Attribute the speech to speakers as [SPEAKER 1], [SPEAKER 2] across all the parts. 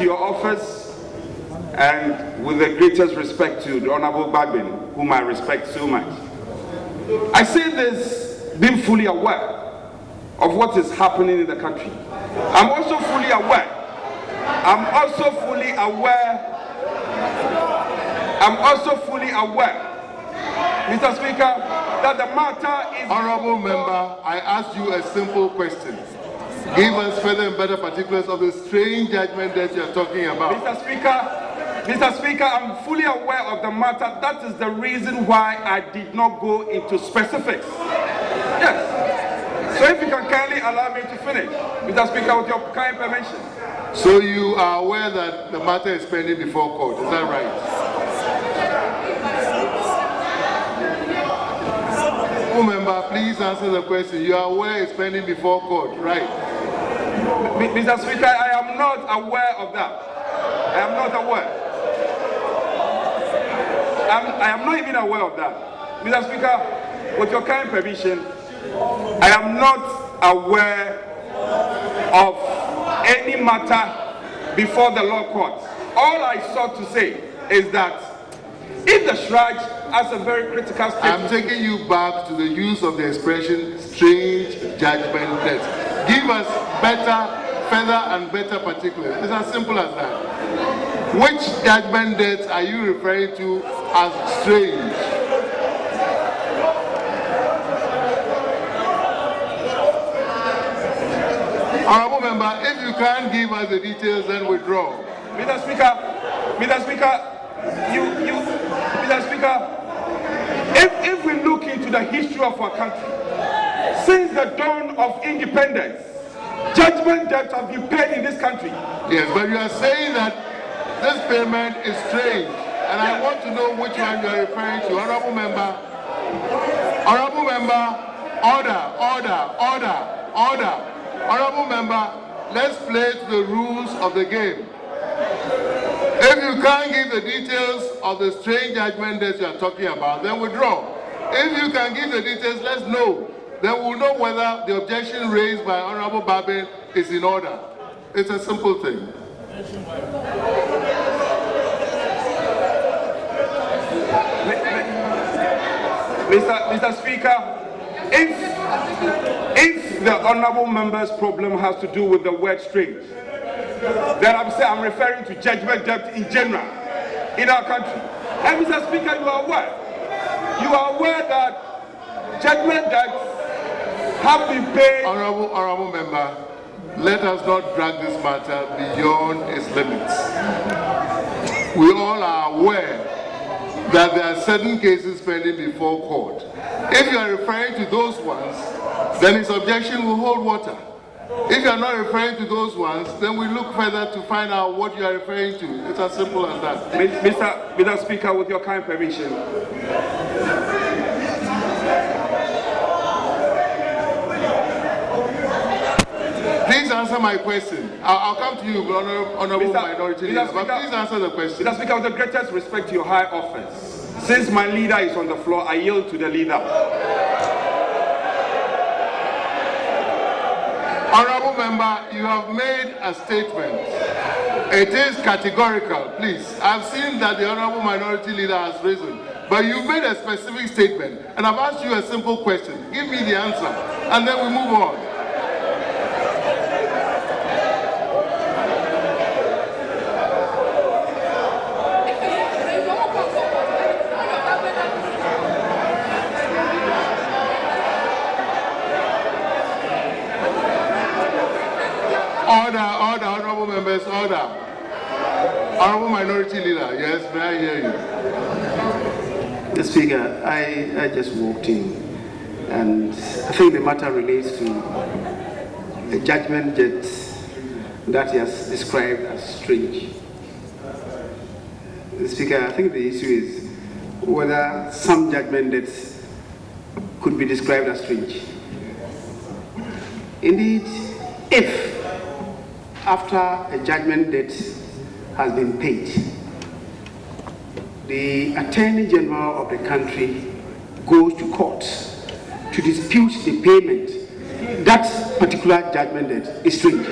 [SPEAKER 1] Your office, and with the greatest respect to the Honorable Babin, whom I respect so much, I say this being fully aware of what is happening in the country. I'm also fully aware, Mr. Speaker, that the matter is...
[SPEAKER 2] Honorable Member, I asked you a simple question. Give us further and better particulars of the strange judgment that you are talking about.
[SPEAKER 1] Mr. Speaker, I'm fully aware of the matter. That is the reason why I did not go into specifics. Yes. So if you can kindly allow me to finish, Mr. Speaker, with your kind permission.
[SPEAKER 2] So you are aware that the matter is pending before court, is that right? Member, please answer the question. You are aware it's pending before court, right?
[SPEAKER 1] Mr. Speaker, I am not aware of that. I am not aware. I am not even aware of that. Mr. Speaker, with your kind permission, I am not aware of any matter before the law court. All I sought to say is that if the Shraj has a very critical statement...
[SPEAKER 2] I'm taking you back to the use of the expression strange judgment death. Give us better, further and better particulars. It's as simple as that. Which judgment deaths are you referring to as strange? Honorable Member, if you can't give us the details, then withdraw.
[SPEAKER 1] Mr. Speaker, if we look into the history of our country, since the dawn of independence, judgment debts have been paid in this country.
[SPEAKER 2] Yes, but you are saying that this payment is strange, and I want to know which one you are referring to. Honorable Member, order. Honorable Member, let's play to the rules of the game. If you can't give the details of the strange judgment that you are talking about, then withdraw. If you can give the details, let's know. Then we'll know whether the objection raised by Honorable Babin is in order. It's a simple thing.
[SPEAKER 1] Mr. Speaker, if the Honorable Member's problem has to do with the word strange, then I'm referring to judgment debt in general in our country. And Mr. Speaker, you are aware that judgment debts have been paid.
[SPEAKER 2] Honorable Member, let us not drag this matter beyond its limits. We all are aware that there are certain cases pending before court. If you are referring to those ones, then his objection will hold water. If you are not referring to those ones, then we look further to find out what you are referring to. It's as simple as that.
[SPEAKER 1] Mr. Speaker, with your kind permission.
[SPEAKER 2] Please answer my question. I'll come to you, Honorable Minority Leader, but please answer the question.
[SPEAKER 1] Mr. Speaker, with the greatest respect to your high office, since my leader is on the floor, I yield to the leader.
[SPEAKER 2] Honorable Member, you have made a statement. It is categorical, please. I've seen that the Honorable Minority Leader has risen, but you've made a specific statement, and I've asked you a simple question. Give me the answer, and then we move on. Order, Honorable Members, order. Honorable Minority Leader, yes, may I hear you?
[SPEAKER 3] Mr. Speaker, I just walked in, and I think the matter relates to a judgment that he has described as strange. Mr. Speaker, I think the issue is whether some judgment debts could be described as strange. Indeed, if after a judgment debt has been paid, the Attorney General of the country goes to court to dispute the payment, that particular judgment debt is strange.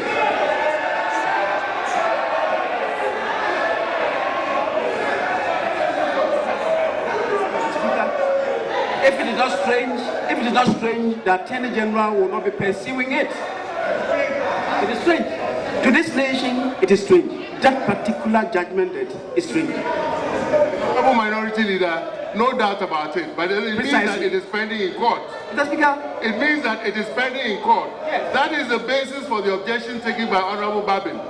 [SPEAKER 3] if it is not strange, the Attorney General will not be pursuing it. It is strange. To this nation, it is strange. That particular judgment is strange.
[SPEAKER 2] Honorable Minority Leader, no doubt about it, but it means that it is pending in court.
[SPEAKER 3] Mr. Speaker,
[SPEAKER 2] it means that it is pending in court.
[SPEAKER 3] Yes.
[SPEAKER 2] That is the basis for the objection taken by Honorable Babin.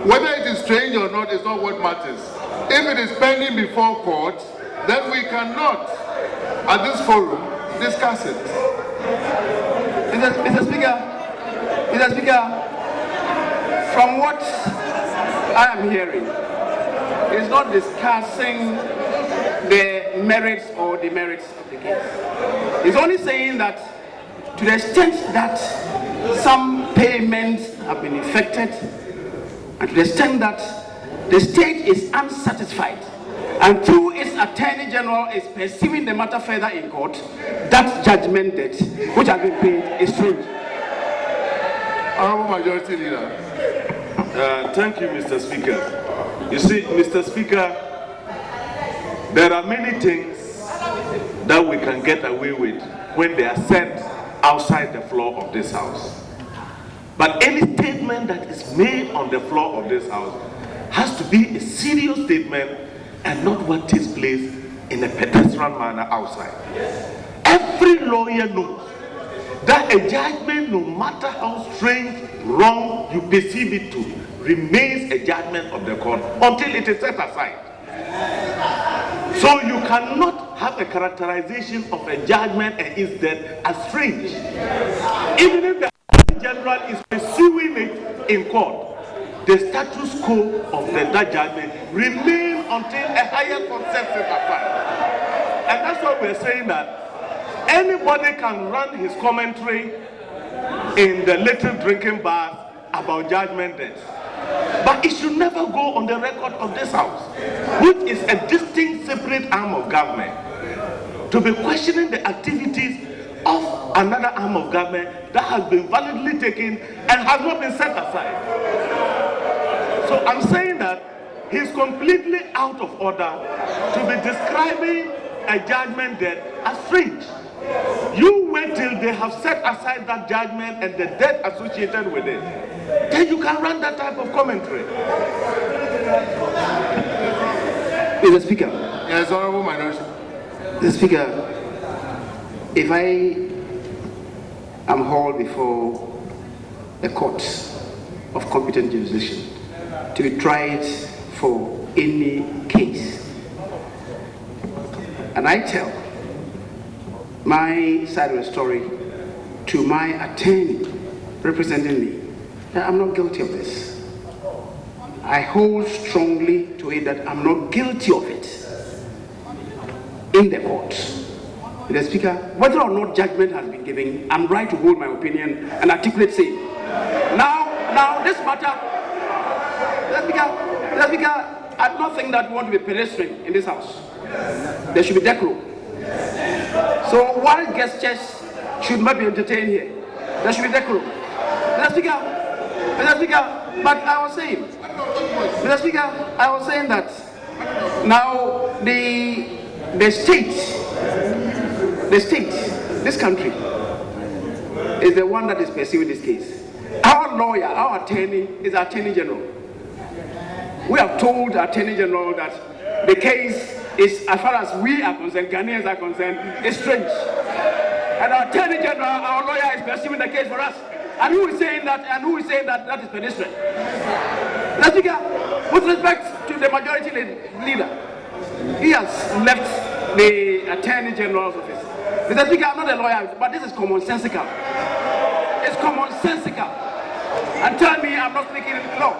[SPEAKER 2] Whether it is strange or not is not what matters. If it is pending before court, then we cannot, at this forum, discuss it.
[SPEAKER 3] Mr. Speaker, from what I am hearing, it's not discussing the merits or demerits of the case. It's only saying that to the extent that some payments have been effected, and to the extent that the state is unsatisfied, and through its Attorney General is pursuing the matter further in court, that judgment debt which has been paid is strange.
[SPEAKER 2] Honorable Majority Leader.
[SPEAKER 1] Thank you, Mr. Speaker. You see, Mr. Speaker, there are many things that we can get away with when they are said outside the floor of this House. But any statement that is made on the floor of this House has to be a serious statement and not what takes place in a pedestrian manner outside. Every lawyer knows that a judgment, no matter how strange, wrong you perceive it to, remains a judgment of the court until it is set aside. So you cannot have a characterization of a judgment and its death as strange. Even if the Attorney General is pursuing it in court, the status quo of that judgment remains until a higher concept is applied. And that's why we're saying that anybody can run his commentary in the little drinking bars about judgment death. But it should never go on the record of this House, which is a distinct, separate arm of government, to be questioning the activities of another arm of government that has been validly taken and has not been set aside. So I'm saying that he's completely out of order to be describing a judgment debt as strange. You wait till they have set aside that judgment and the debt associated with it. Then you can run that type of commentary.
[SPEAKER 3] Mr. Speaker.
[SPEAKER 2] Yes, Honorable Minority.
[SPEAKER 3] Mr. Speaker, if I am hauled before a court of competent jurisdiction to be tried for any case, and I tell my side of the story to my attorney representing me that I'm not guilty of this, I hold strongly to it that I'm not guilty of it in the court. Mr. Speaker, whether or not judgment has been given, I'm right to hold my opinion and articulate same. Now this matter, Mr. Speaker, I do not think that we want to be pedestrian in this House. There should be decorum. So wild gestures should not be entertained here. There should be decorum. Mr. Speaker, but I was saying, Mr. Speaker, I was saying that now the state, this country, is the one that is pursuing this case. Our lawyer, our attorney, is our Attorney General. We have told the Attorney General that the case is, as far as we are concerned, Ghanaians are concerned, is strange. And our Attorney General, our lawyer, is pursuing the case for us. And who is saying that? And who is saying that that is pedestrian? Mr. Speaker, with respect to the majority leader, he has left the Attorney General's office. Mr. Speaker, I'm not a lawyer, but this is commonsensical. It's commonsensical. And tell me I'm not speaking law.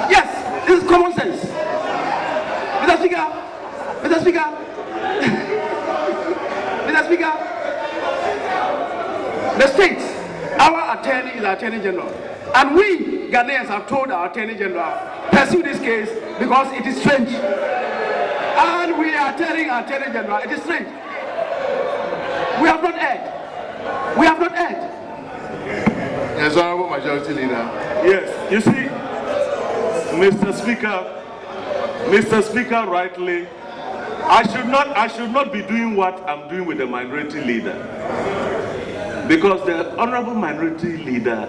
[SPEAKER 3] Yes, this is common sense. Mr. Speaker, the state, our attorney is our Attorney General. And we, Ghanaians, have told our Attorney General, pursue this case because it is strange. And we are telling our Attorney General, it is strange. We have not erred.
[SPEAKER 2] Yes, Honorable Majority Leader.
[SPEAKER 1] Yes, you see, Mr. Speaker rightly
[SPEAKER 4] I should not be doing what I'm doing with the minority leader, because the honorable minority leader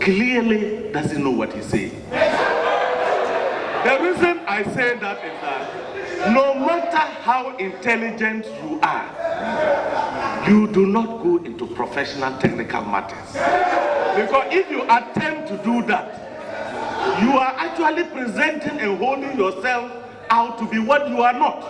[SPEAKER 4] clearly doesn't know what he's saying. The reason I say that is that no matter how intelligent you are, you do not go into professional technical matters. Because if you attempt to do that, you are actually presenting and holding yourself out to be what you are not.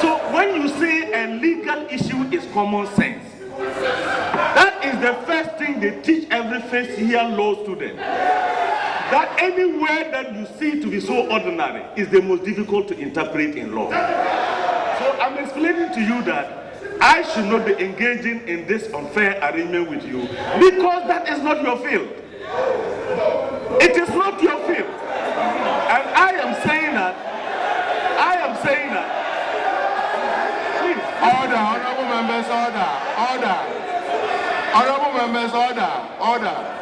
[SPEAKER 4] So when you say a legal issue is common sense, that is the first thing they teach every first year law student. That any word that you see to be so ordinary is the most difficult to interpret in law. So I'm explaining to you that I should not be engaging in this unfair arrangement with you, because that is not your field. It is not your field. And I am saying that, please.
[SPEAKER 2] Order, honorable members, order, order. Honorable members, order.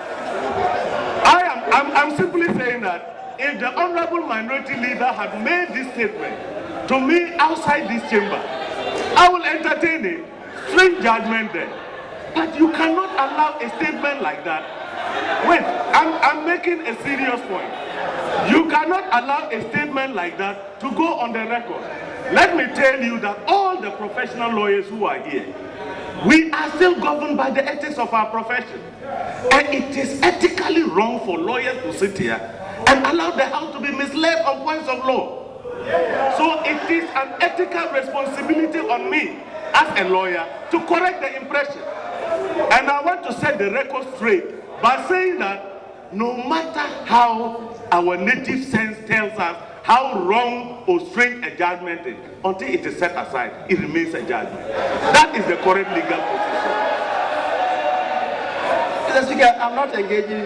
[SPEAKER 4] I'm simply saying that if the honorable minority leader had made this statement to me outside this chamber, I will entertain it. Strange judgment there. But you cannot allow a statement like that. Wait, I'm making a serious point. You cannot allow a statement like that to go on the record. Let me tell you that all the professional lawyers who are here, we are still governed by the ethics of our profession. And it is ethically wrong for lawyers to sit here and allow the House to be misled on points of law. So it is an ethical responsibility on me as a lawyer to correct the impression. And I want to set the record straight by saying that no matter how our native sense tells us how wrong or strange a judgment is, until it is set aside, it remains a judgment. That is the correct legal position.
[SPEAKER 3] Mr. Speaker, I'm not engaging